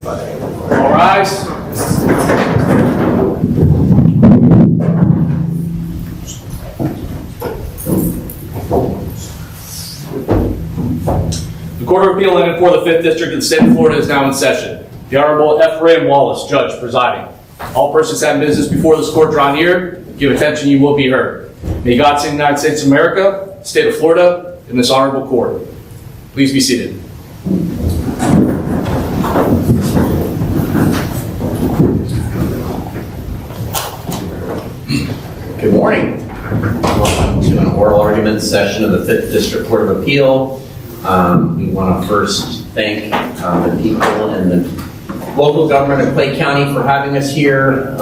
All rise. The Court of Appeal for the 5th District of the State of Florida is now in session. The Honorable Ephraim Wallace, Judge, presiding. All persons having business before this court draw near. Give attention, you will be heard. May God save the United States of America, the State of Florida, and this honorable court. Please be seated. Good morning. Welcome to an oral argument session of the 5th District Court of Appeal. We want to first thank the people in the local government of Clay County for having us here.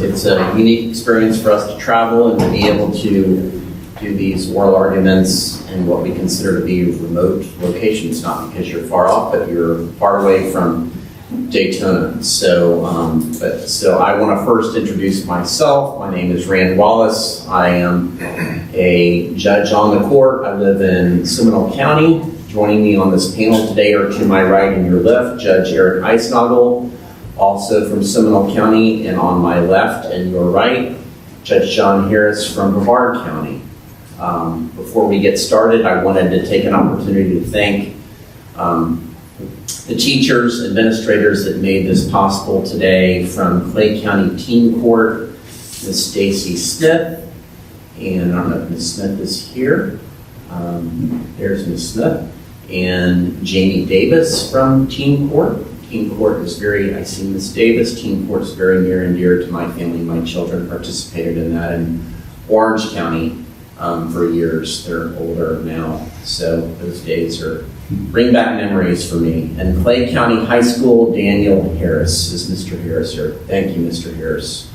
It's a unique experience for us to travel and to be able to do these oral arguments in what we consider to be remote locations, not because you're far off, but you're far away from Daytona. So I want to first introduce myself. My name is Rand Wallace. I am a judge on the court. I live in Seminole County. Joining me on this panel today are to my right and your left, Judge Eric Eisnagel, also from Seminole County, and on my left and your right, Judge John Harris from Brevard County. Before we get started, I wanted to take an opportunity to thank the teachers, administrators that made this possible today. From Clay County Teen Court, Ms. Stacy Smith, and I don't know if Ms. Smith is here. There's Ms. Smith. And Jamie Davis from Teen Court. Teen Court is I see Ms. Davis. Teen Court is very near and dear to my family. My children participated in that in Orange County for years. They're older now, so those days bring back memories for me. And Clay County High School, Daniel Harris. Is Mr. Harris here? Thank you, Mr. Harris.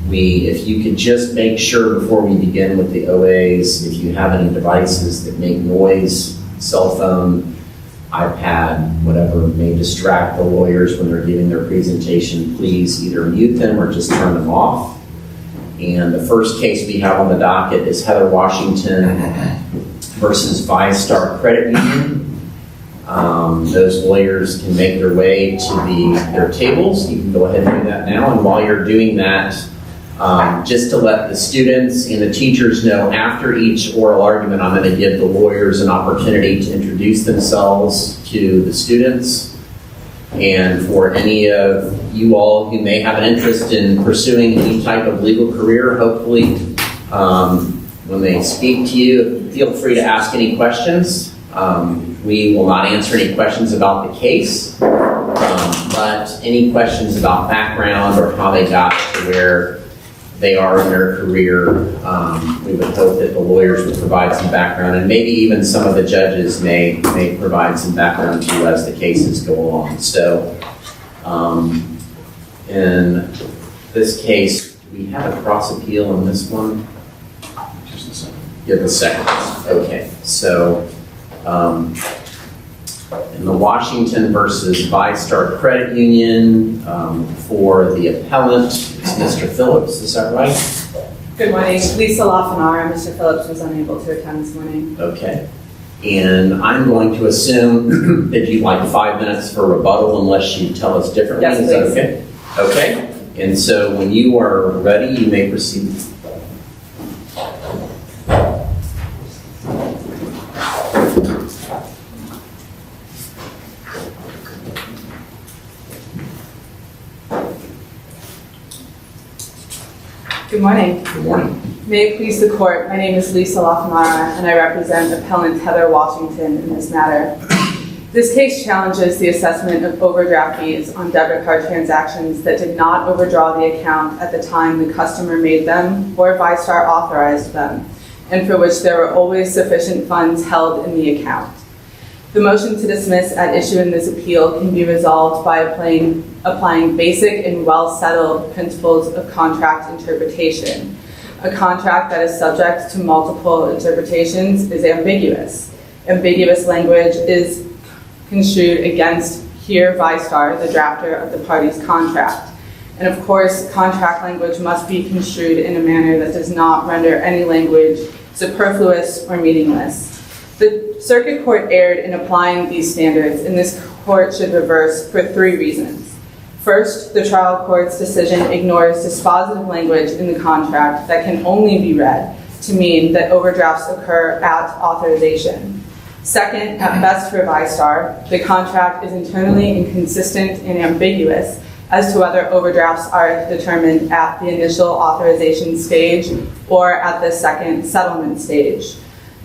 If you could just make sure before we begin with the OAs, if you have any devices that make noise, cell phone, iPad, whatever, may distract the lawyers when they're giving their presentation, please either mute them or just turn them off. And the first case we have on the docket is Heather Washington versus VyStar Credit Union. Those lawyers can make their way to their tables. You can go ahead and do that now. And while you're doing that, just to let the students and the teachers know, after each oral argument, I'm going to give the lawyers an opportunity to introduce themselves to the students. And for any of you all who may have an interest in pursuing any type of legal career, hopefully when they speak to you, feel free to ask any questions. We will not answer any questions about the case, but any questions about background or how they got to where they are in their career, we would hope that the lawyers would provide some background, and maybe even some of the judges may provide some background to you as the cases go along. So in this case, do we have a cross appeal on this one? Just a second. Yeah, the second. Okay, so in the Washington versus VyStar Credit Union, for the appellant, it's Mr. Phillips, is that right? Good morning, Lisa Lafanara. Mr. Phillips was unable to attend this morning. Okay, and I'm going to assume that you'd like 5 minutes for rebuttal unless you tell us differently. Yes, is that okay? Okay, and so when you are ready, you may proceed. Good morning. Good morning. May it please the court, my name is Lisa Lafanara and I represent appellant Heather Washington in this matter. This case challenges the assessment of overdraft fees on debit card transactions that did not overdraw the account at the time the customer made them or VyStar authorized them, and for which there were always sufficient funds held in the account. The motion to dismiss at issue in this appeal can be resolved by applying basic and well-settled principles of contract interpretation. A contract that is subject to multiple interpretations is ambiguous. Ambiguous language is construed against here VyStar, the drafter of the party's contract. And of course, contract language must be construed in a manner that does not render any language superfluous or meaningless. The Circuit Court erred in applying these standards, and this court should reverse for 3 reasons. First, the trial court's decision ignores dispositive language in the contract that can only be read to mean that overdrafts occur at authorization. Second, at best for ViStar, the contract is internally inconsistent and ambiguous as to whether overdrafts are determined at the initial authorization stage or at the second settlement stage.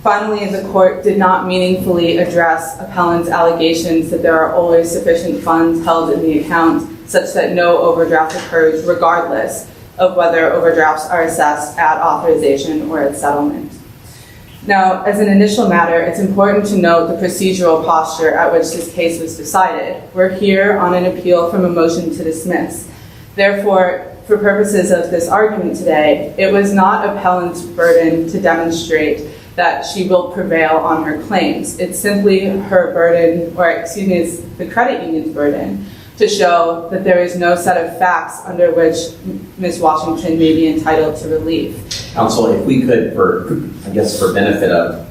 Finally, the court did not meaningfully address appellant's allegations that there are always sufficient funds held in the account such that no overdraft occurs regardless of whether overdrafts are assessed at authorization or at settlement. Now, as an initial matter, it's important to note the procedural posture at which this case was decided. We're here on an appeal from a motion to dismiss. Therefore, for purposes of this argument today, it was not appellant's burden to demonstrate that she will prevail on her claims. It's simply her burden, or excuse me, it's the credit union's burden to show that there is no set of facts under which Ms. Washington may be entitled to relief. Counsel, if we could, for benefit of,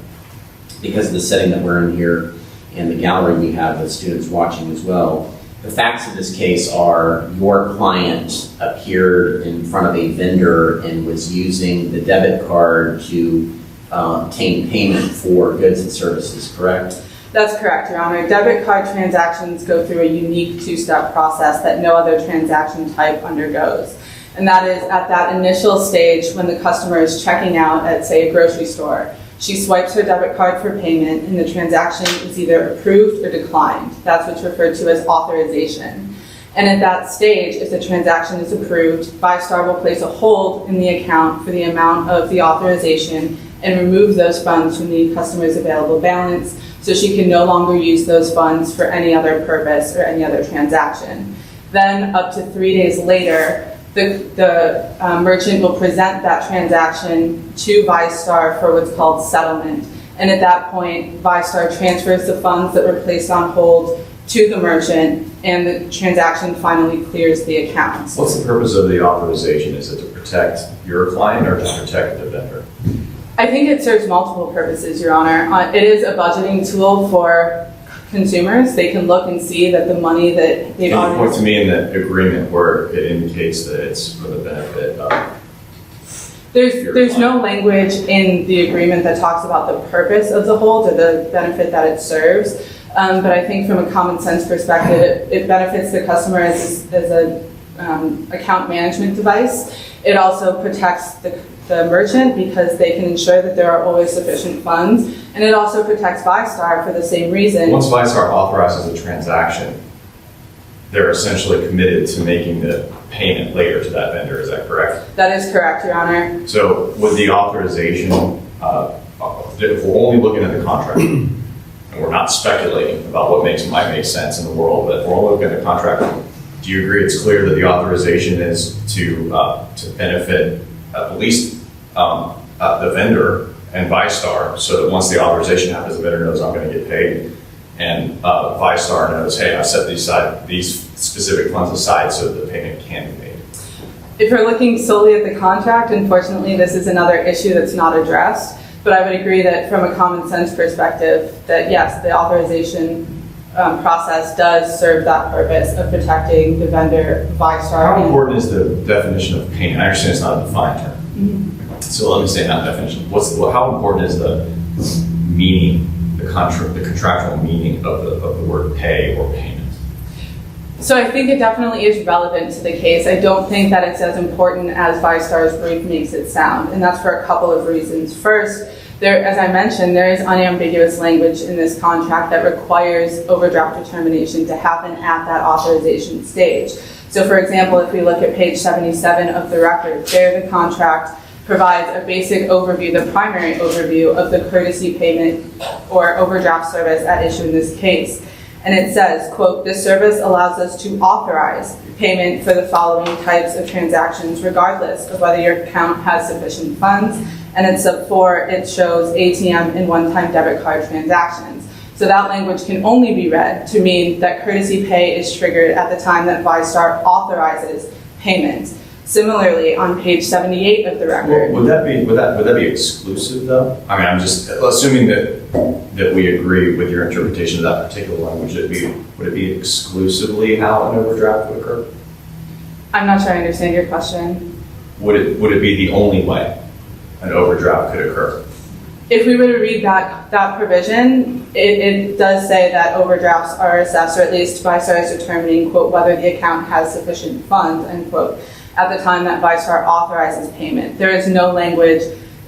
because of the setting that we're in here and the gallery we have with students watching as well, the facts of this case are your client appeared in front of a vendor and was using the debit card to obtain payment for goods and services, correct? That's correct, Your Honor. Debit card transactions go through a unique 2-step process that no other transaction type undergoes. And that is at that initial stage when the customer is checking out at, say, a grocery store. She swipes her debit card for payment and the transaction is either approved or declined. That's what's referred to as authorization. And at that stage, if the transaction is approved, ViStar will place a hold in the account for the amount of the authorization and remove those funds from the customer's available balance so she can no longer use those funds for any other purpose or any other transaction. Then up to 3 days later, the merchant will present that transaction to ViStar for what's called settlement. And at that point, ViStar transfers the funds that were placed on hold to the merchant and the transaction finally clears the account. What's the purpose of the authorization? Is it to protect your client or to protect the vendor? I think it serves multiple purposes, Your Honor. It is a budgeting tool for consumers. They can look and see that the money that they've Can you point to already... me in that agreement where it indicates that it's for the benefit of? There's no language in the agreement that talks about the purpose of the hold or the benefit that it serves. But I think from a common sense perspective, it benefits the customer as a account management device. It also protects the merchant because they can ensure that there are always sufficient funds. And it also protects ViStar for the same reason. Once ViStar authorizes a transaction, they're essentially committed to making the payment later to that vendor. Is that correct? That is correct, Your Honor. So with the authorization, if we're only looking at the contract, and we're not speculating about what might make sense in the world, but if we're only looking at the contract, do you agree it's clear that the authorization is to benefit at least the vendor and ViStar, so that once the authorization happens, the vendor knows I'm going to get paid, and ViStar knows, hey, I set these specific funds aside so that the payment can be made? If you're looking solely at the contract, unfortunately, this is another issue that's not addressed. But I would agree that from a common sense perspective, that yes, the authorization process does serve that purpose of protecting the vendor, ViStar. How important is the definition of payment? I understand it's not a defined term. Mhm. So let me say that definition. How important is the meaning, the contractual meaning of the word pay or payment? So I think it definitely is relevant to the case. I don't think that it's as important as ViStar's brief makes it sound, and that's for a couple of reasons. First, as I mentioned, there is unambiguous language in this contract that requires overdraft determination to happen at that authorization stage. So for example, if we look at page 77 of the record, there the contract provides a basic overview, the primary overview of the courtesy payment or overdraft service at issue in this case. And it says, quote, "This service allows us to authorize payment for the following types of transactions, regardless of whether your account has sufficient funds." And in sub 4, it shows ATM and one-time debit card transactions. So that language can only be read to mean that courtesy pay is triggered at the time that ViStar authorizes payment. Similarly, on page 78 of the record. Would that be exclusive though? I mean, I'm just assuming that that we agree with your interpretation of that particular language, would it be exclusively how an overdraft would occur? I'm not sure I understand your question. Would it be the only way an overdraft could occur? If we were to read that provision, it does say that overdrafts are assessed, or at least ViStar is determining, quote, whether the account has sufficient funds, end quote, at the time that ViStar authorizes payment. There is no language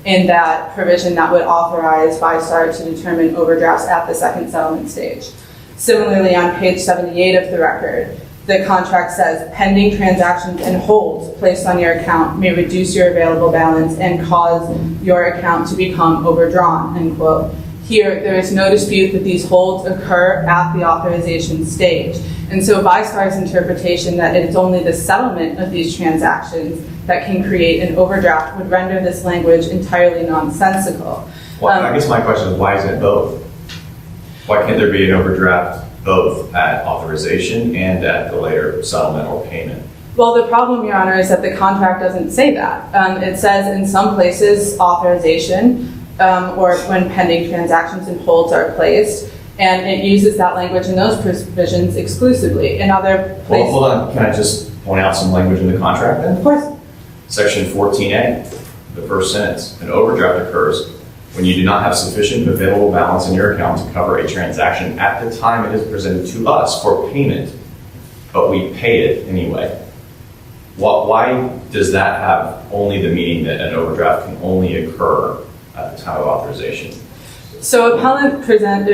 in that provision that would authorize ViStar to determine overdrafts at the second settlement stage. Similarly, on page 78 of the record, the contract says pending transactions and holds placed on your account may reduce your available balance and cause your account to become overdrawn, end quote. Here, there is no dispute that these holds occur at the authorization stage. And so ViStar's interpretation that it's only the settlement of these transactions that can create an overdraft would render this language entirely nonsensical. Well, I guess my question is, why isn't it both? Why can't there be an overdraft both at authorization and at the later settlement or payment? Well, the problem, Your Honor, is that the contract doesn't say that. It says in some places authorization or when pending transactions and holds are placed, and it uses that language in those provisions exclusively. In other Well, places, hold on, can I just point out some language in the contract then? of course, Section 14A, the first sentence, an overdraft occurs when you do not have sufficient available balance in your account to cover a transaction at the time it is presented to us for payment, but we pay it anyway. Why does that have only the meaning that an overdraft can only occur at the time of authorization? so appellant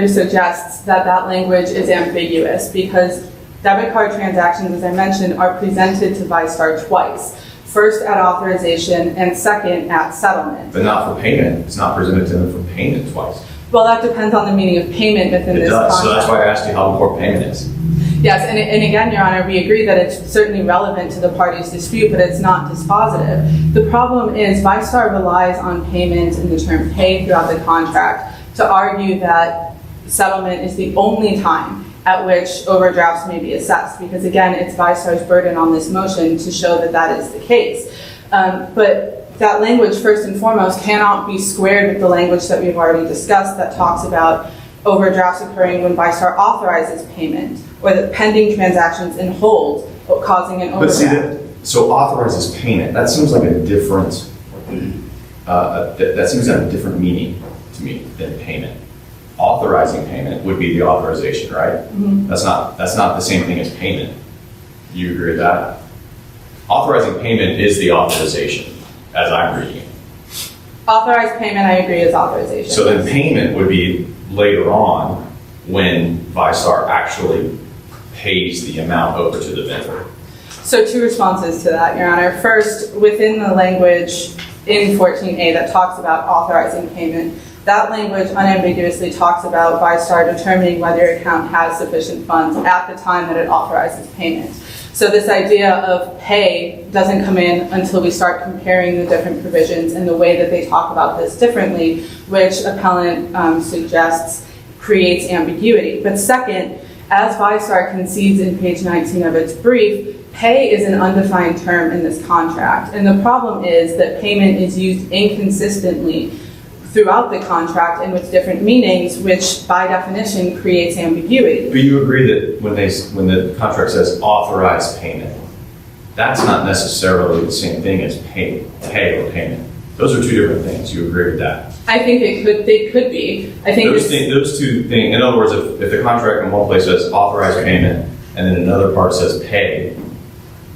suggests that that language is ambiguous because debit card transactions, as I mentioned, are presented to ViStar twice. First at authorization and second at settlement. But not for payment, it's not presented to them for payment twice. Well, that depends on the meaning of payment within It this does, contract. so that's why I asked you how important payment is. Yes, and again, Your Honor, we agree that it's certainly relevant to the parties' dispute, but it's not dispositive. The problem is ViStar relies on payment and the term pay throughout the contract to argue that settlement is the only time at which overdrafts may be assessed, because again, it's ViStar's burden on this motion to show that that is the case. But that language, first and foremost, cannot be squared with the language that we've already discussed that talks about overdrafts occurring when ViStar authorizes payment, or the pending transactions and holds causing an But see, overdraft. so authorizes payment, that seems like a different, that seems to have a different meaning to me than payment. Authorizing payment would be the authorization, right? That's not the same thing as payment. You agree with that? Authorizing payment is the authorization, as I'm reading it. Authorized payment, I agree, is authorization. So then payment would be later on when ViStar actually pays the amount over to the vendor. So two responses to that, Your Honor. First, within the language in 14A that talks about authorizing payment, that language unambiguously talks about ViStar determining whether your account has sufficient funds at the time that it authorizes payment. So this idea of pay doesn't come in until we start comparing the different provisions and the way that they talk about this differently, which appellant suggests creates ambiguity. But second, as ViStar concedes in page 19 of its brief, pay is an undefined term in this contract. And the problem is that payment is used inconsistently throughout the contract and with different meanings, which by definition creates ambiguity. But you agree that when the contract says authorized payment, that's not necessarily the same thing as pay or payment. Those are two different things. You agree with that? I think they could be. I think Those two things, in other words, if the contract in one place says authorized payment and then another part says pay,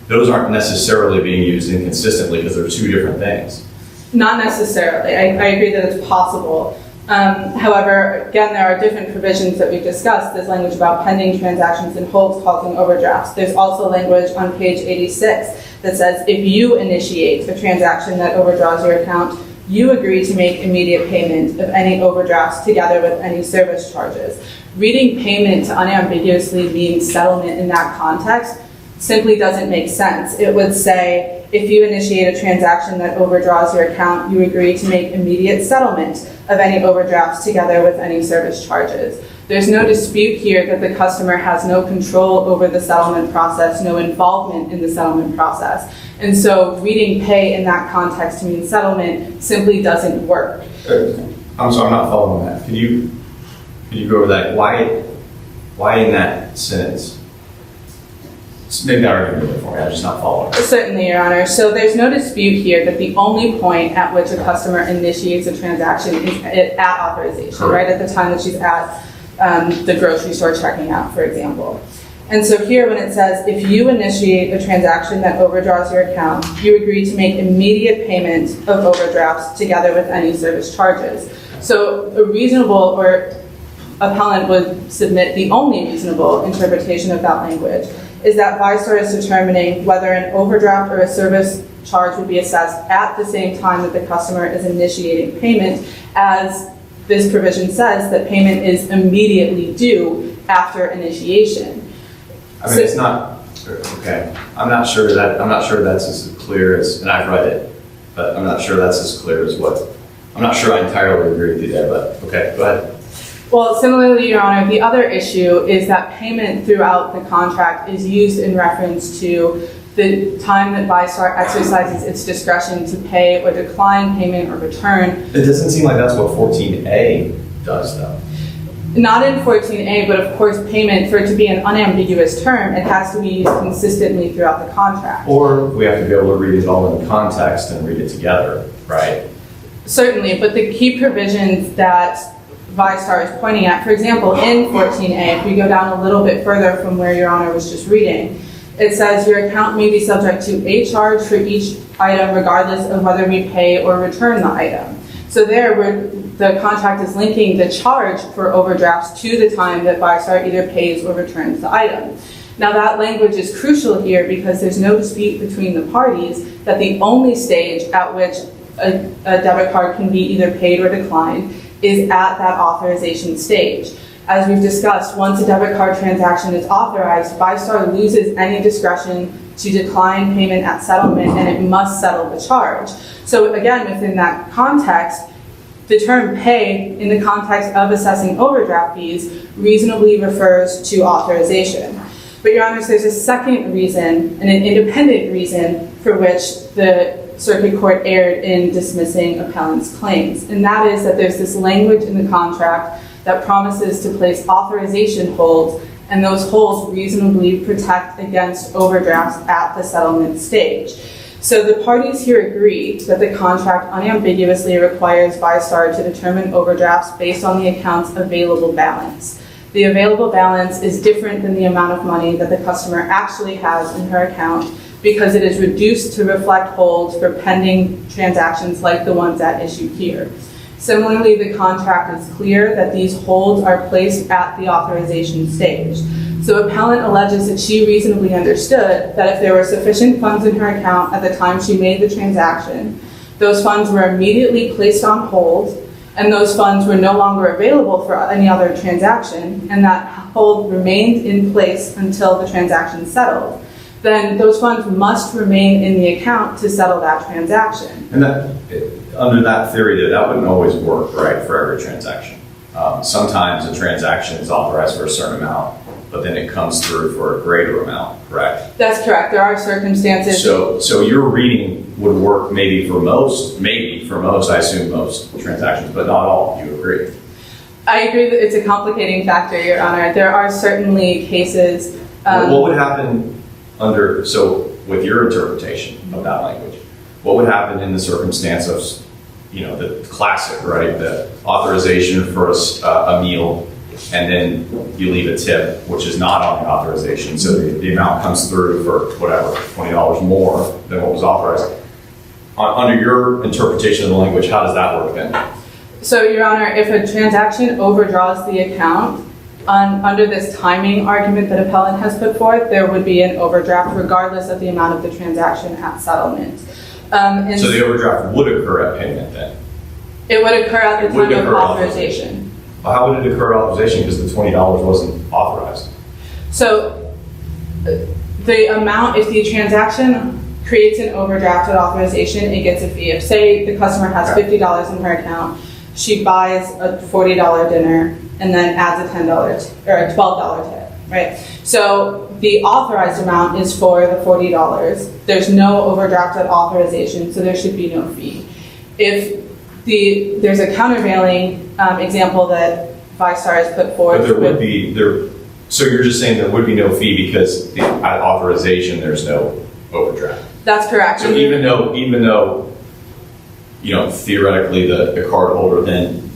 those aren't necessarily being used inconsistently because they're two different things. Not necessarily. I agree that it's possible. However, again, there are different provisions that we've discussed. There's language about pending transactions and holds causing overdrafts. There's also language on page 86 that says if you initiate a transaction that overdraws your account, you agree to make immediate payment of any overdrafts together with any service charges. Reading payment to unambiguously mean settlement in that context simply doesn't make sense. It would say, if you initiate a transaction that overdraws your account, you agree to make immediate settlement of any overdrafts together with any service charges. There's no dispute here that the customer has no control over the settlement process, no involvement in the settlement process. And so reading pay in that context to mean settlement simply doesn't work. I'm sorry, I'm not following that. Can you go over that? Why in that sentence? Just make that argument for me, I'm just not following. Certainly, Your Honor. So there's no dispute here that the only point at which a customer initiates a transaction is at authorization, Correct. right? At the time that she's at the grocery store checking out, for example. And so here, when it says, if you initiate a transaction that overdraws your account, you agree to make immediate payment of overdrafts together with any service charges. So a reasonable or appellant would submit the only reasonable interpretation of that language is that ViStar is determining whether an overdraft or a service charge would be assessed at the same time that the customer is initiating payment, as this provision says that payment is immediately due after initiation. I mean, it's not, okay, I'm not sure that's as clear as, and I've read it, but I'm not sure that's as clear as I'm not sure I entirely agree with you there, but, okay, go ahead. Well, similarly, Your Honor, the other issue is that payment throughout the contract is used in reference to the time that ViStar exercises its discretion to pay or decline payment or return. It doesn't seem like that's what 14A does, though. Not in 14A, but of course, payment, for it to be an unambiguous term, it has to be used consistently throughout the contract. Or we have to be able to read it all in context and read it together, right? Certainly, but the key provisions that ViStar is pointing at, for example, in 14A, if we go down a little bit further from where Your Honor was just reading, it says your account may be subject to a charge for each item regardless of whether we pay or return the item. So there, where the contract is linking the charge for overdrafts to the time that ViStar either pays or returns the item. Now that language is crucial here because there's no dispute between the parties that the only stage at which a debit card can be either paid or declined is at that authorization stage. As we've discussed, once a debit card transaction is authorized, ViStar loses any discretion to decline payment at settlement, and it must settle the charge. So again, within that context, the term pay in the context of assessing overdraft fees reasonably refers to authorization. But Your Honors, there's a second reason, and an independent reason, for which the Circuit Court erred in dismissing appellant's claims. And that is that there's this language in the contract that promises to place authorization holds, and those holds reasonably protect against overdrafts at the settlement stage. So the parties here agree that the contract unambiguously requires ViStar to determine overdrafts based on the account's available balance. The available balance is different than the amount of money that the customer actually has in her account because it is reduced to reflect holds for pending transactions like the ones at issue here. Similarly, the contract is clear that these holds are placed at the authorization stage. So appellant alleges that she reasonably understood that if there were sufficient funds in her account at the time she made the transaction, those funds were immediately placed on hold, and those funds were no longer available for any other transaction, and that hold remained in place until the transaction settled, then those funds must remain in the account to settle that transaction. And that, under that theory, that wouldn't always work, right, for every transaction. Sometimes a transaction is authorized for a certain amount, but then it comes through for a greater amount, correct? That's correct. There are circumstances. So your reading would work maybe for most, I assume most transactions, but not all. You agree? I agree that it's a complicating factor, Your Honor. There are certainly cases. What would happen with your interpretation of that language, what would happen in the circumstance of, the classic, right? The authorization for a meal, and then you leave a tip, which is not on the authorization. So the amount comes through for whatever, $20 more than what was authorized. Under your interpretation of the language, how does that work then? So, Your Honor, if a transaction overdraws the account, under this timing argument that appellant has put forth, there would be an overdraft regardless of the amount of the transaction at settlement. So the overdraft would occur at payment then? It would occur at the time of authorization. Well, how would it occur at authorization because the $20 wasn't authorized? So the amount, if the transaction creates an overdraft at authorization, it gets a fee. If, say, the customer has $50 in her account, she buys a $40 dinner and then adds a $10 or a $12 tip, right? So the authorized amount is for the $40. There's no overdraft at authorization, so there should be no fee. If there's a countervailing example that ViStar has put forth. But there would with- be, so you're just saying there would be no fee because at authorization, there's no overdraft? That's correct. So even though, theoretically, the card holder then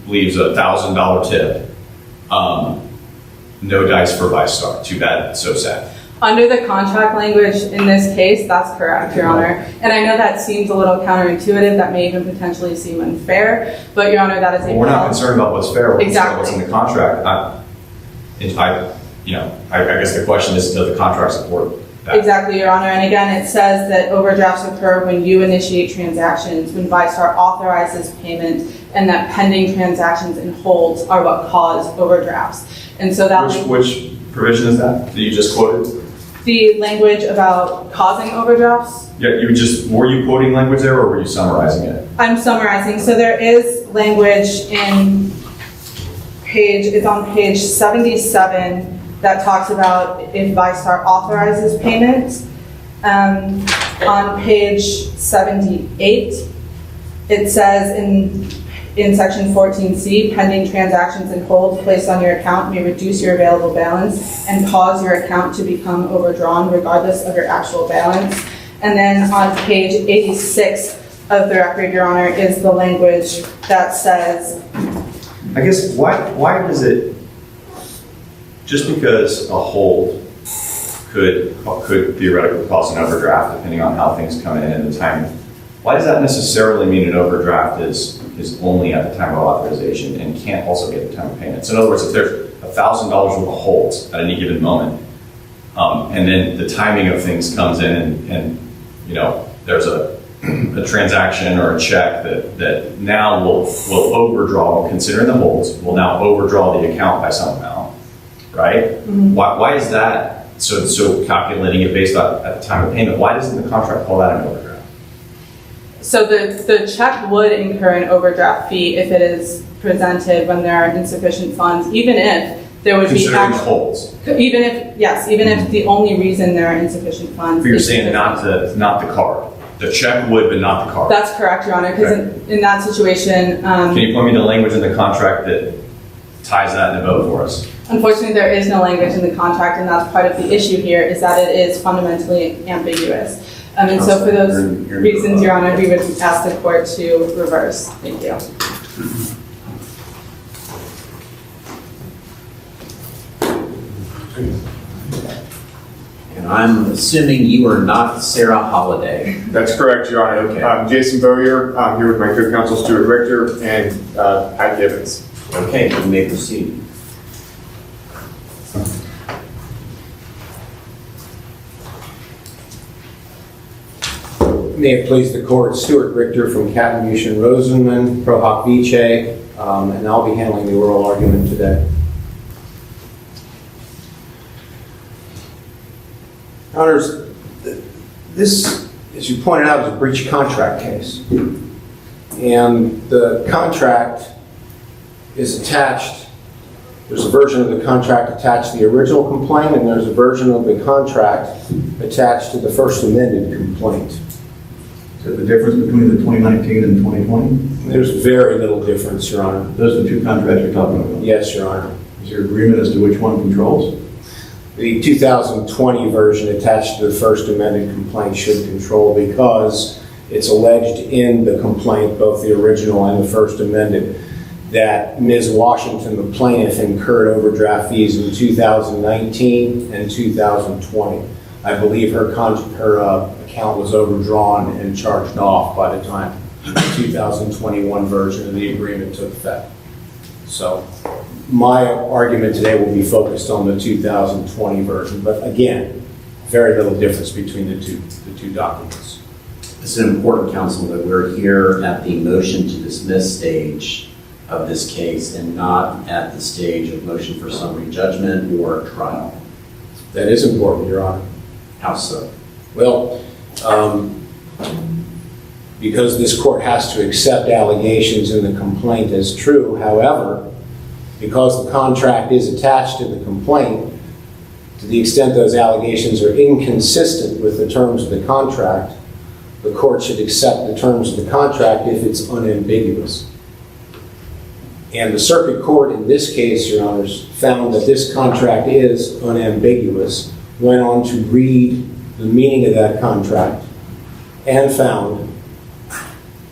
leaves a $1,000 tip, no dice for ViStar. Too bad, so sad. Under the contract language in this case, that's correct, Your Honor. And I know that seems a little counterintuitive, that may even potentially seem unfair, but Your Honor, that is a. Well, we're not concerned about what's fair, we're concerned about what's in Exactly. the contract. I guess the question is, does the contract support that? Exactly, Your Honor. And again, it says that overdrafts occur when you initiate transactions, when ViStar authorizes payment, and that pending transactions and holds are what cause overdrafts. And so that. Which provision is that you just quoted? The language about causing overdrafts, Yeah, were you quoting language there or were you summarizing it? I'm summarizing. So there is language it's on page 77 that talks about if ViStar authorizes payment. On page 78, it says in section 14C, pending transactions and holds placed on your account may reduce your available balance and cause your account to become overdrawn regardless of your actual balance. And then on page 86 of the record, Your Honor, is the language that says, I guess, why does it, just because a hold could theoretically cause an overdraft depending on how things come in and the timing, why does that necessarily mean an overdraft is only at the time of authorization and can't also be at the time of payment? So in other words, if there's $1,000 worth of holds at any given moment, and then the timing of things comes in and there's a transaction or a check that now will overdraw, considering the holds, will now overdraw the account by some amount, right? Mm-hmm. Why is that? So calculating it based on at the time of payment, why doesn't the contract call that an overdraft? so the check would incur an overdraft fee if it is presented when there are insufficient funds, even if there would be Considering the holds. even if the only reason there are insufficient funds. But you're is saying because- not the card. The check would, but not the card. That's correct, Your Honor, because in that situation, Can you point me to language in the contract that ties that in a vote for us? unfortunately, there is no language in the contract, and that's part of the issue here, is that it is fundamentally ambiguous. And so for those reasons, Your Honor, we would ask the court to reverse. Thank you. And I'm assuming you are not Sarah Holliday. That's correct, Your Honor. Okay. I'm Jason Bowyer. I'm here with my co-counsel Stuart Richter and Pat Gibbons. Okay, you may proceed. May it please the court, Stuart Richter from Kattamush and Rosenman, Pro Hoc Vice, and I'll be handling the oral argument today. Honors, this, as you pointed out, is a breach of contract case. And the contract is attached, there's a version of the contract attached to the original complaint, and there's a version of the contract attached to the first amended complaint. So the difference between the 2019 and 2020? There's very little difference, Your Honor. Those are the two contracts you're talking about. Yes, Your Honor. Is there agreement as to which one controls? The 2020 version attached to the first amended complaint should control because it's alleged in the complaint, both the original and the first amended, that Ms. Washington, the plaintiff, incurred overdraft fees in 2019 and 2020. I believe her account was overdrawn and charged off by the time the 2021 version of the agreement took effect. So my argument today will be focused on the 2020 version, but again, very little difference between the two documents. It's an important, counsel, that we're here at the motion to dismiss stage of this case and not at the stage of motion for summary judgment or trial. That is important, Your Honor. How so? Well, because this court has to accept allegations in the complaint as true. However, because the contract is attached to the complaint, to the extent those allegations are inconsistent with the terms of the contract, the court should accept the terms of the contract if it's unambiguous. And the circuit court in this case, Your Honors, found that this contract is unambiguous, went on to read the meaning of that contract, and found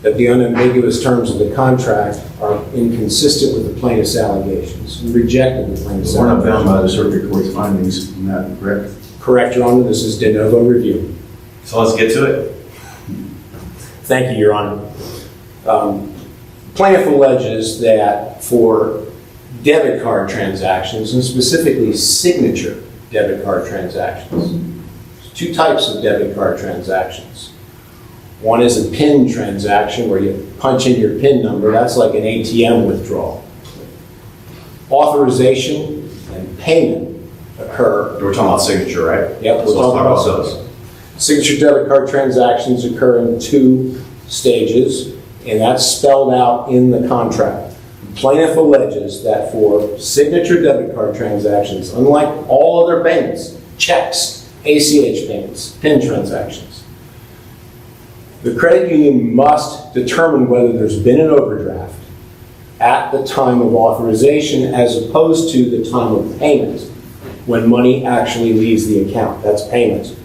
that the unambiguous terms of the contract are inconsistent with the plaintiff's allegations, and rejected the plaintiff's We're not bound allegations. by the circuit court's findings on that, correct? Correct, Your Honor, this is de novo review. So let's get to it. Thank you, Your Honor. Plaintiff alleges that for debit card transactions, and specifically signature debit card transactions, there's two types of debit card transactions. One is a PIN transaction where you punch in your PIN number. That's like an ATM withdrawal. Authorization and payment occur. We're talking about signature, right? Yep, we're So let's talking about talk those. Signature debit card transactions occur in two stages, and that's spelled out in the contract. Plaintiff alleges that for signature debit card transactions, unlike all other payments, checks, ACH payments, PIN transactions, the credit union must determine whether there's been an overdraft at the time of authorization as opposed to the time of payment, when money actually leaves the account. That's payment.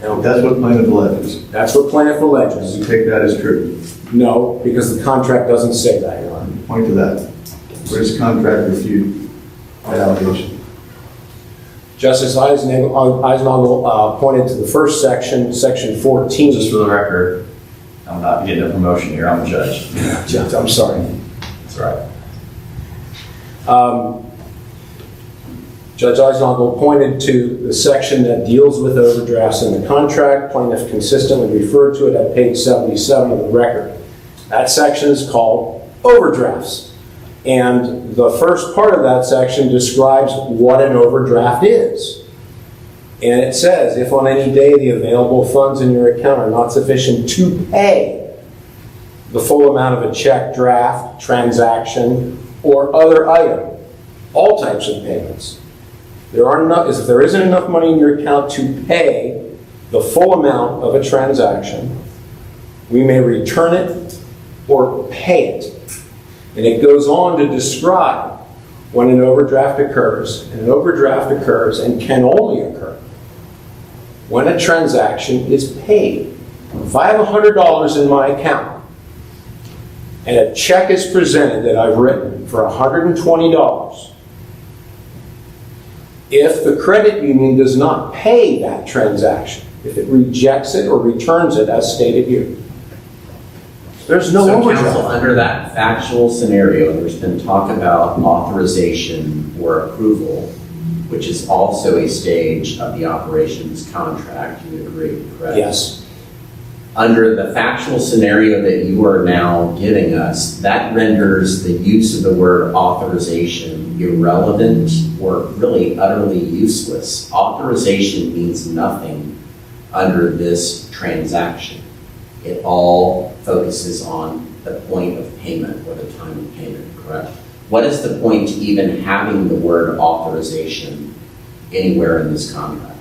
Now, That's what plaintiff alleges. that's what plaintiff alleges. You take that as true. No, because the contract doesn't say that, Your Honor. Point to that. Where does the contract refute that allegation? Justice Eisenhagel pointed to the first section, section 14. Just for the record, I'm not getting a promotion here, I'm the judge. I'm sorry. That's all right. Judge Eisenhagel pointed to the section that deals with overdrafts in the contract. Plaintiff consistently referred to it at page 77 of the record. That section is called overdrafts. And the first part of that section describes what an overdraft is. And it says, if on any day the available funds in your account are not sufficient to pay the full amount of a check, draft, transaction, or other item, all types of payments, if there isn't enough money in your account to pay the full amount of a transaction, we may return it or pay it. And it goes on to describe when an overdraft occurs. And an overdraft occurs and can only occur when a transaction is paid. If I have $100 in my account and a check is presented that I've written for $120, if the credit union does not pay that transaction, if it rejects it or returns it as stated here, there's no So overdraft. counsel, under that factual scenario, there's been talk about authorization or approval, which is also a stage of the operations contract, you would agree, correct? Yes. Under the factual scenario that you are now giving us, that renders the use of the word authorization irrelevant or really utterly useless. Authorization means nothing under this transaction. It all focuses on the point of payment or the time of payment, correct? What is the point to even having the word authorization anywhere in this contract?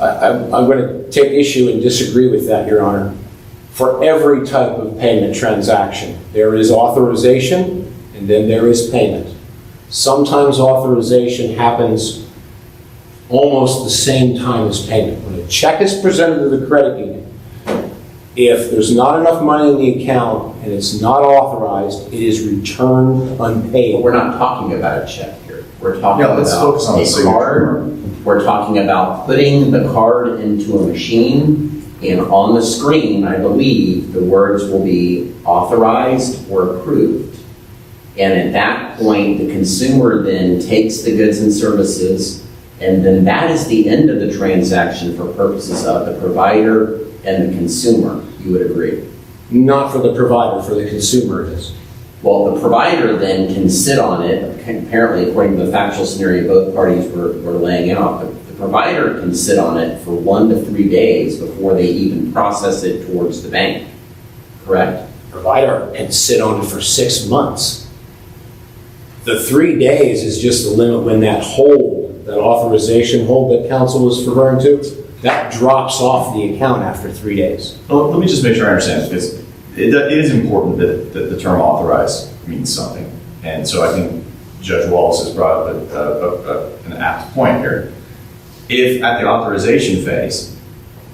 I'm going to take issue and disagree with that, Your Honor. For every type of payment transaction, there is authorization and then there is payment. Sometimes authorization happens almost the same time as payment. When a check is presented to the credit union, if there's not enough money in the account and it's not authorized, it is returned unpaid. But we're not talking about a check here. We're talking Yeah, let's focus on about the a signature. card. We're talking about putting the card into a machine, and on the screen, I believe, the words will be authorized or approved. And at that point, the consumer then takes the goods and services, and then that is the end of the transaction for purposes of the provider and the consumer. You would agree? Not for the provider, for the consumer it is. Well, the provider then can sit on it, apparently according to the factual scenario both parties were laying out, the provider can sit on it for 1 to 3 days before they even process it towards the bank, correct? Provider can sit on it for 6 months. The 3 days is just the limit when that hold, that authorization hold that counsel was referring to, that drops off the account after 3 days. Well, let me just make sure I understand, because it is important that the term authorized means something. And so I think Judge Wallace has brought up an apt point here. If at the authorization phase,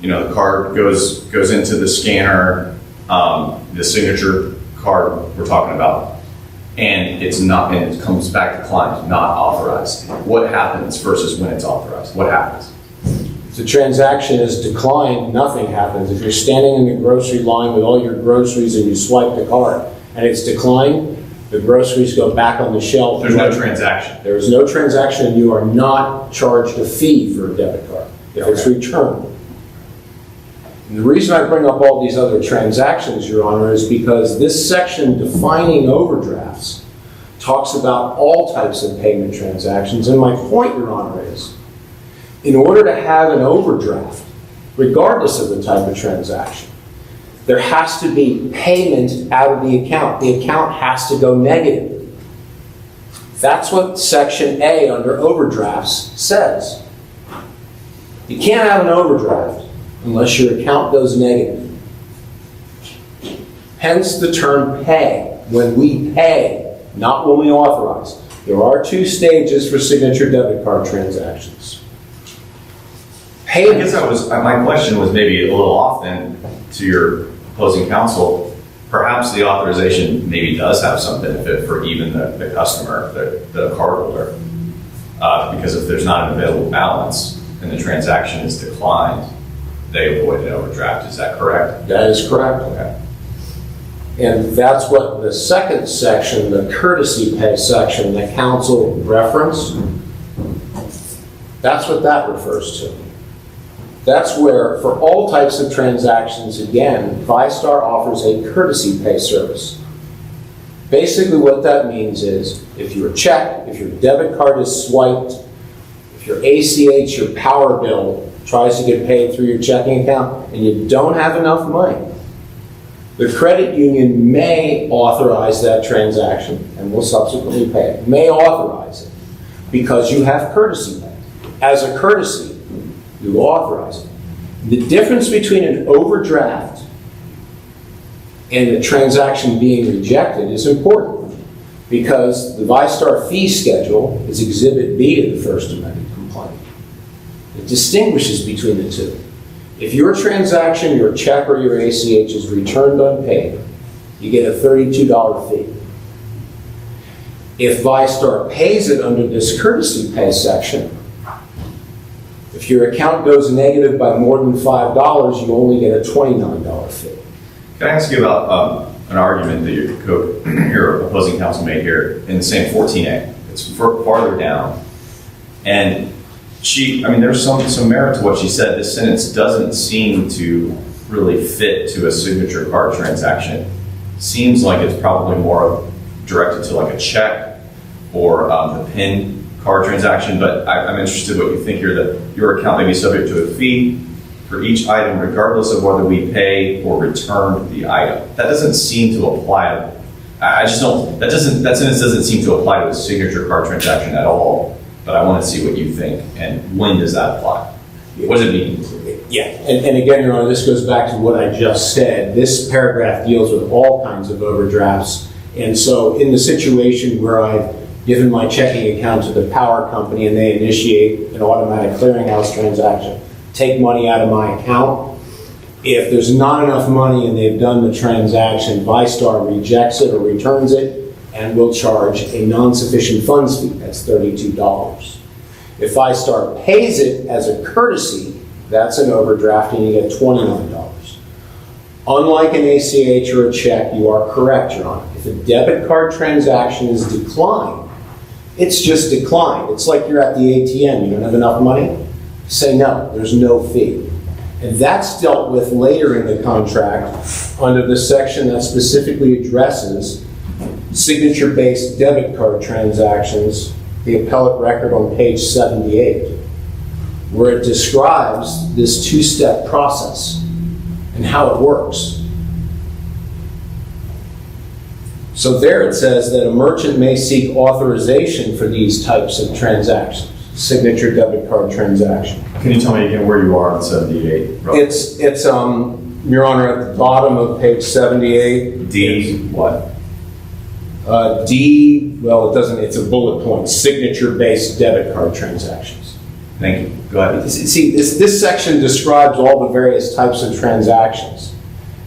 the card goes into the scanner, the signature card we're talking about, and it comes back declined, not authorized, what happens versus when it's authorized? What happens? If the transaction is declined, nothing happens. If you're standing in the grocery line with all your groceries and you swipe the card and it's declined, the groceries go back on the shelf. There's no transaction. There is no transaction, and you are not charged a fee for a debit card if it's returned. And the reason I bring up all these other transactions, Your Honor, is because this section defining overdrafts talks about all types of payment transactions. And my point, Your Honor, is in order to have an overdraft, regardless of the type of transaction, there has to be payment out of the account. The account has to go negative. That's what Section A under overdrafts says. You can't have an overdraft unless your account goes negative. Hence the term pay. When we pay, not when we authorize. There are two stages for signature debit card transactions. I guess my question was maybe a little off then to your opposing counsel. Perhaps the authorization maybe does have some benefit for even the customer, the cardholder, because if there's not an available balance and the transaction is declined, they avoid an overdraft. Is that correct? That is correct. Okay. And that's what the second section, the courtesy pay section that counsel referenced, that's what that refers to. That's where, for all types of transactions, again, VyStar offers a courtesy pay service. Basically what that means is, if your check, if your debit card is swiped, if your ACH, your power bill, tries to get paid through your checking account, and you don't have enough money, the credit union may authorize that transaction, and will subsequently pay it, may authorize it, because you have courtesy pay. As a courtesy, you authorize it. The difference between an overdraft and the transaction being rejected is important, because the VyStar fee schedule is Exhibit B to the First Amendment complaint. It distinguishes between the two. If your transaction, your check or your ACH is returned unpaid, you get a $32 fee. If VyStar pays it under this courtesy pay section, if your account goes negative by more than $5, you only get a $29 fee. Can I ask you about an argument that your opposing counsel made here in the same 14A? It's farther down. And there's some merit to what she said. This sentence doesn't seem to really fit to a signature card transaction. Seems like it's probably more directed to like a check or the PIN card transaction, but I'm interested what you think here, that your account may be subject to a fee for each item regardless of whether we pay or return the item. That doesn't seem to apply. That sentence doesn't seem to apply to a signature card transaction at all, but I want to see what you think, and when does that apply? What does it mean? Yeah, and again, Your Honor, this goes back to what I just said. This paragraph deals with all kinds of overdrafts, and so in the situation where I've given my checking account to the power company and they initiate an automatic clearinghouse transaction, take money out of my account, if there's not enough money and they've done the transaction, VyStar rejects it or returns it and will charge a non-sufficient funds fee. That's $32. If VyStar pays it as a courtesy, that's an overdraft and you get $29. Unlike an ACH or a check, you are correct, Your Honor. If a debit card transaction is declined, it's just declined. It's like you're at the ATM. You don't have enough money? Say no. There's no fee. And that's dealt with later in the contract under the section that specifically addresses signature-based debit card transactions, the appellate record on page 78, where it describes this two-step process and how it works. So there it says that a merchant may seek authorization for these types of transactions, signature debit card transaction. Can you tell me again where you are on 78? It's Your Honor, at the bottom of page 78. D what? D, well, it doesn't, it's a bullet point, signature-based debit card transactions. Thank you. Go ahead. See, this section describes all the various types of transactions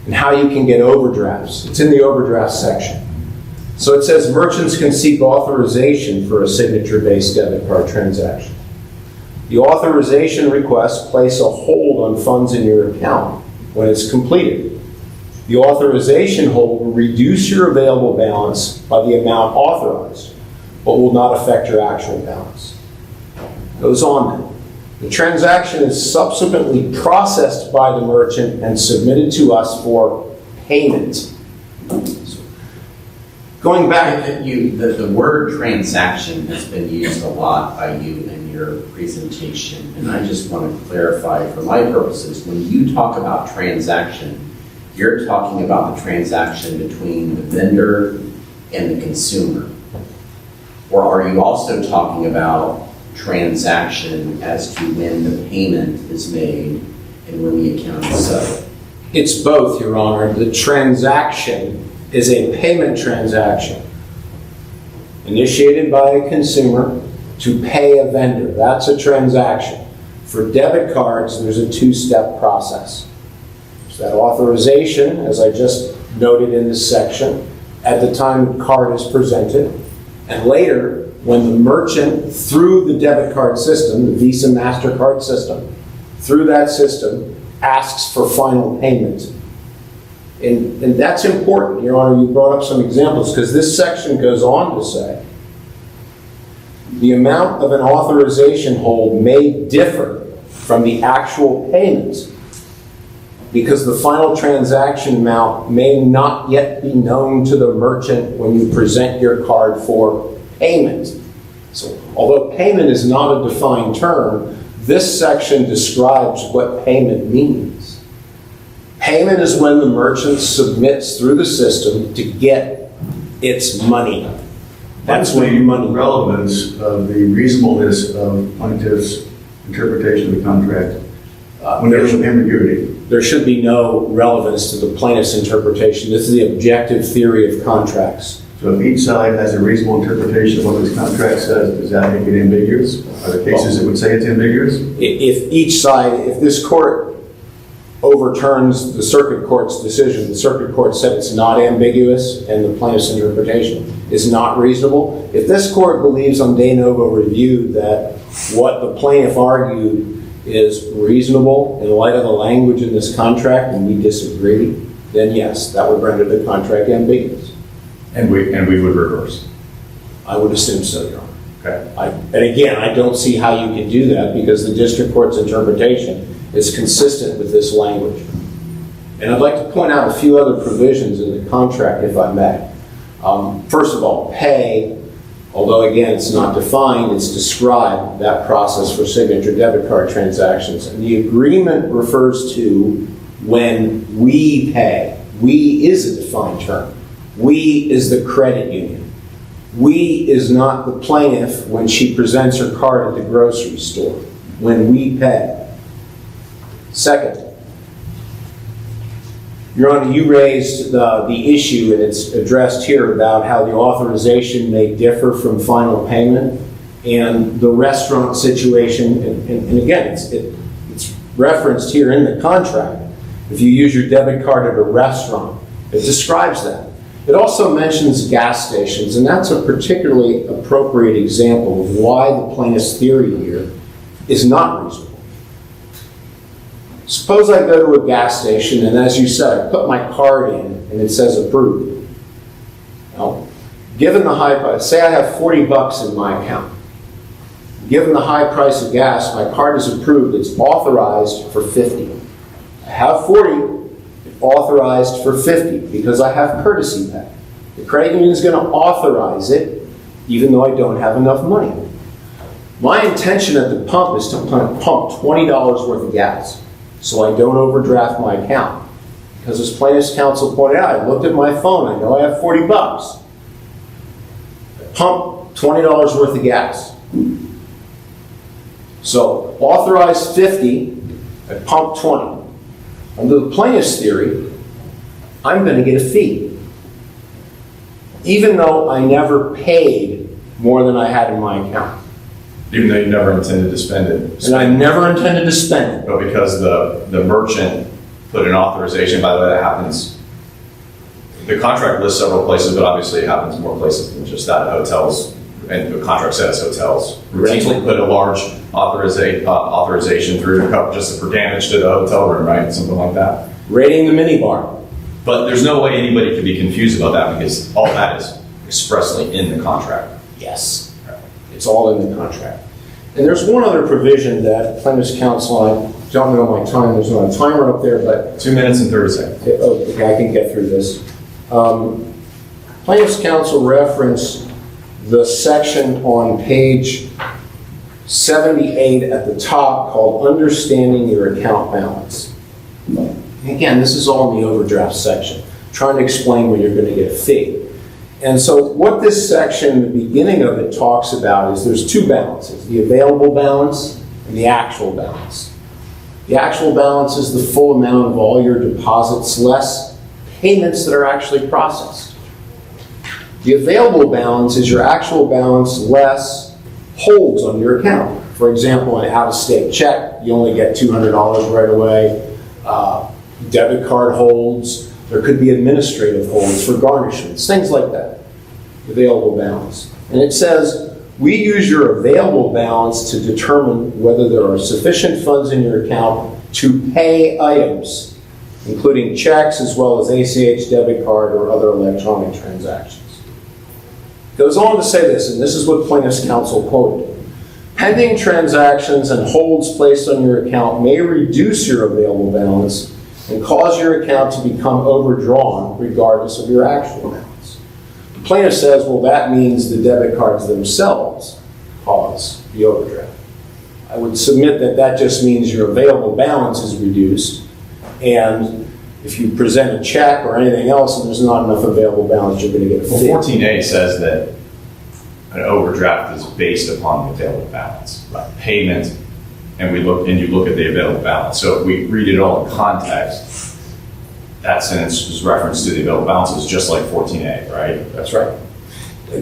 and how you can get overdrafts. It's in the overdraft section. So it says merchants can seek authorization for a signature-based debit card transaction. The authorization request place a hold on funds in your account when it's completed. The authorization hold will reduce your available balance by the amount authorized, but will not affect your actual balance. Goes on then. The transaction is subsequently processed by the merchant and submitted to us for payment. Going back, The word transaction has been used a lot by you in your presentation, and I just want to clarify for my purposes, when you talk about transaction, you're talking about the transaction between the vendor and the consumer. Or are you also talking about transaction as to when the payment is made and when the account is settled? it's both, Your Honor. The transaction is a payment transaction initiated by a consumer to pay a vendor. That's a transaction. For debit cards, there's a two-step process. There's that authorization, as I just noted in this section, at the time the card is presented, and later, when the merchant, through the debit card system, the Visa MasterCard system, through that system, asks for final payment. And that's important, Your Honor. You brought up some examples, because this section goes on to say, the amount of an authorization hold may differ from the actual payment because the final transaction amount may not yet be known to the merchant when you present your card for payment. So, although payment is not a defined term, this section describes what payment means. Payment is when the merchant submits through the system to get its money. That's when the money. Relevance of the reasonableness of plaintiff's interpretation of the contract when there's an ambiguity. There should be no relevance to the plaintiff's interpretation. This is the objective theory of contracts. So if each side has a reasonable interpretation of what this contract says, does that make it ambiguous? Are there cases that would say it's ambiguous? If each side, if this court overturns the circuit court's decision, the circuit court said it's not ambiguous and the plaintiff's interpretation is not reasonable. If this court believes on de novo review that what the plaintiff argued is reasonable in light of the language in this contract and we disagree, then yes, that would render the contract ambiguous. And we would reverse. I would assume so, Your Honor. Okay. And again, I don't see how you can do that because the district court's interpretation is consistent with this language. And I'd like to point out a few other provisions in the contract, if I may. First of all, pay, although again it's not defined, it's described, that process for signature debit card transactions. And the agreement refers to when we pay. We is a defined term. We is the credit union. We is not the plaintiff when she presents her card at the grocery store. When we pay. Second, Your Honor, you raised the issue, and it's addressed here, about how the authorization may differ from final payment and the restaurant situation. And again, it's referenced here in the contract. If you use your debit card at a restaurant, it describes that. It also mentions gas stations, and that's a particularly appropriate example of why the plaintiff's theory here is not reasonable. Suppose I go to a gas station, and as you said, I put my card in, and it says approved. Now, given the high price, say I have $40 in my account. Given the high price of gas, my card is approved. It's authorized for $50. I have $40, authorized for $50 because I have courtesy pay. The credit union is going to authorize it, even though I don't have enough money. My intention at the pump is to pump $20 worth of gas, so I don't overdraft my account. Because as plaintiff's counsel pointed out, I looked at my phone, I know I have $40. I pump $20 worth of gas. So authorized $50, I pump $20. Under the plaintiff's theory, I'm going to get a fee. even though I never paid more than I had in my account. Even though you never intended to spend it. And I never intended to spend it. But because the merchant put an authorization, by the way, that happens, the contract lists several places, but obviously it happens more places than just that, hotels, and the contract says hotels. Routinely put a large authorization through to cover just for damage to the hotel room, right? Something like that. Raiding the minibar. But there's no way anybody could be confused about that because all that is expressly in the contract. Yes. It's all in the contract. And there's one other provision that plaintiff's counsel, I don't know my time, there's not a timer up there, but 2 minutes and 30 seconds. okay, I can get through this. Plaintiff's counsel referenced the section on page 78 at the top called Understanding Your Account Balance. Again, this is all in the overdraft section, trying to explain when you're going to get a fee. And so what this section, the beginning of it, talks about is there's two balances, the available balance and the actual balance. The actual balance is the full amount of all your deposits less payments that are actually processed. The available balance is your actual balance less holds on your account. For example, an out-of-state check, you only get $200 right away. Debit card holds. There could be administrative holds for garnishments, things like that. Available balance. And it says, we use your available balance to determine whether there are sufficient funds in your account to pay items, including checks as well as ACH debit card or other electronic transactions. It goes on to say this, and this is what plaintiff's counsel quoted. Pending transactions and holds placed on your account may reduce your available balance and cause your account to become overdrawn regardless of your actual balance. The plaintiff says, well, that means the debit cards themselves cause the overdraft. I would submit that that just means your available balance is reduced, and if you present a check or anything else and there's not enough available balance, you're going to get a fee. Well, 14A says that an overdraft is based upon the available balance, right? Payment, and you look at the available balance. So if we read it all in context, that sentence is reference to the available balance is just like 14A, right? That's right.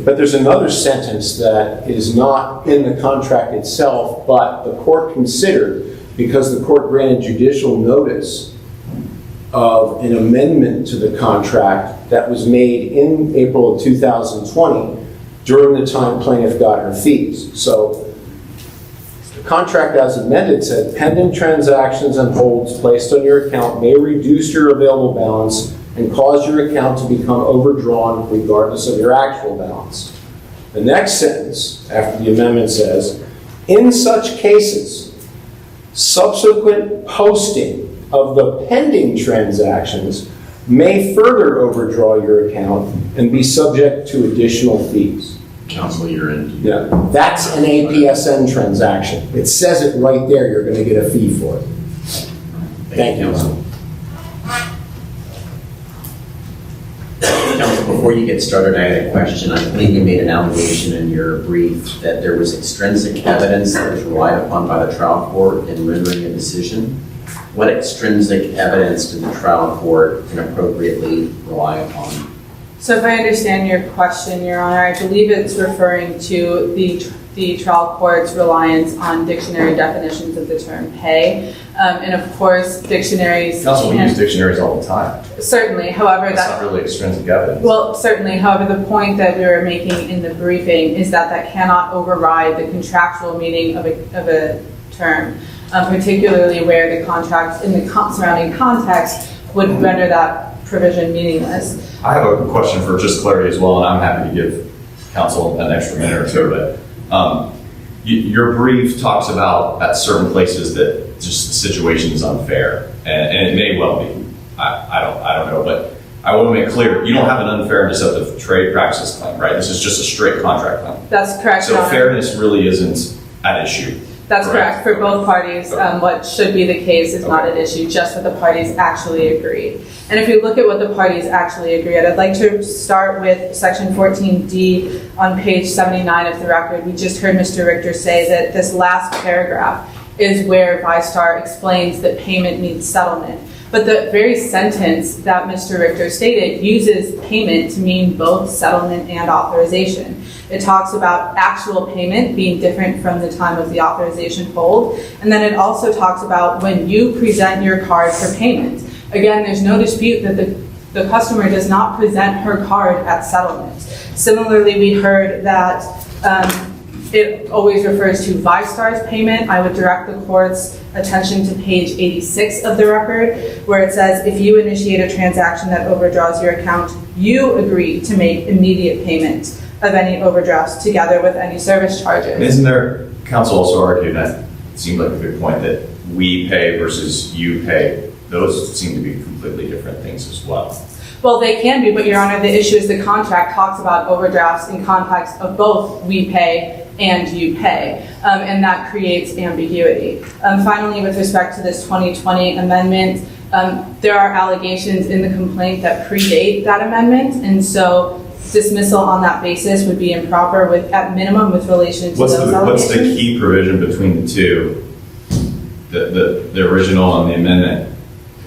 But there's another sentence that is not in the contract itself, but the court considered because the court granted judicial notice of an amendment to the contract that was made in April of 2020 during the time plaintiff got her fees. So the contract as amended said, pending transactions and holds placed on your account may reduce your available balance and cause your account to become overdrawn regardless of your actual balance. The next sentence after the amendment says, in such cases, subsequent posting of the pending transactions may further overdraw your account and be subject to additional fees. Counsel, you're in. Yeah, that's an APSN transaction. It says it right there, you're going to get a fee for it. Thank you. Counsel. Counsel, before you get started, I had a question. I believe you made an allegation in your brief that there was extrinsic evidence that was relied upon by the trial court in rendering a decision. What extrinsic evidence did the trial court inappropriately rely upon? So if I understand your question, Your Honor, I believe it's referring to the trial court's reliance on dictionary definitions of the term pay. And of course, dictionaries Counsel, we use dictionaries all the time. certainly, however, That's not really extrinsic evidence. well, certainly, however, the point that we were making in the briefing is that that cannot override the contractual meaning of a term, particularly where the contract in the surrounding context would render that provision meaningless. I have a question for just clarity as well, and I'm happy to give counsel an extra minute or two, but your brief talks about at certain places that just the situation is unfair, and it may well be. I don't know, but I want to make clear, you don't have an unfair and deceptive trade practices claim, right? This is just a straight contract claim. That's correct, Your So Honor. fairness really isn't at issue. That's correct for both parties. What should be the case is not an issue, just what the parties actually agreed. And if you look at what the parties actually agreed, I'd like to start with Section 14D on page 79 of the record. We just heard Mr. Richter say that this last paragraph is where ViStar explains that payment needs settlement. But the very sentence that Mr. Richter stated uses payment to mean both settlement and authorization. It talks about actual payment being different from the time of the authorization hold, and then it also talks about when you present your card for payment. Again, there's no dispute that the customer does not present her card at settlement. Similarly, we heard that it always refers to ViStar's payment. I would direct the court's attention to page 86 of the record, where it says, if you initiate a transaction that overdraws your account, you agree to make immediate payment of any overdrafts together with any service And charges. isn't there, counsel also argued that, it seemed like a good point, that we pay versus you pay, those seem to be completely different things as well. Well, they can be, but Your Honor, the issue is the contract talks about overdrafts in context of both we pay and you pay, and that creates ambiguity. Finally, with respect to this 2020 amendment, there are allegations in the complaint that predate that amendment, and so dismissal on that basis would be improper with, at minimum, with relation to What's those the allegations. key provision between the two? The original and the amendment?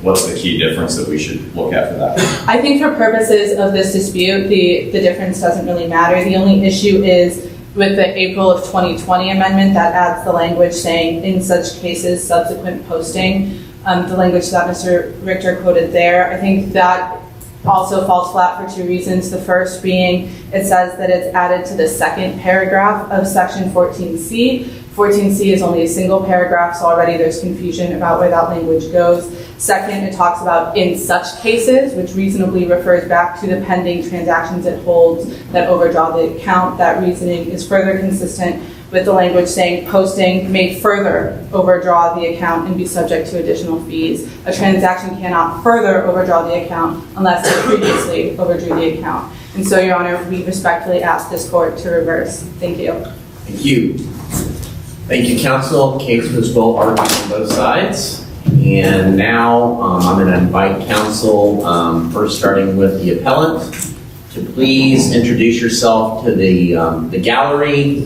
What's the key difference that we should look at for that? I think for purposes of this dispute, the difference doesn't really matter. The only issue is with the April of 2020 amendment that adds the language saying, in such cases, subsequent posting, the language that Mr. Richter quoted there. I think that also falls flat for two reasons. The first being, it says that it's added to the second paragraph of section 14C. 14C is only a single paragraph, so already there's confusion about where that language goes. Second, it talks about in such cases, which reasonably refers back to the pending transactions it holds that overdraw the account. That reasoning is further consistent with the language saying posting may further overdraw the account and be subject to additional fees. A transaction cannot further overdraw the account unless it previously overdrew the account. And so, Your Honor, we respectfully ask this court to reverse. Thank you. Thank you. Thank you, counsel. Case was well argued on both sides. And now I'm going to invite counsel, first starting with the appellant, to please introduce yourself to the gallery.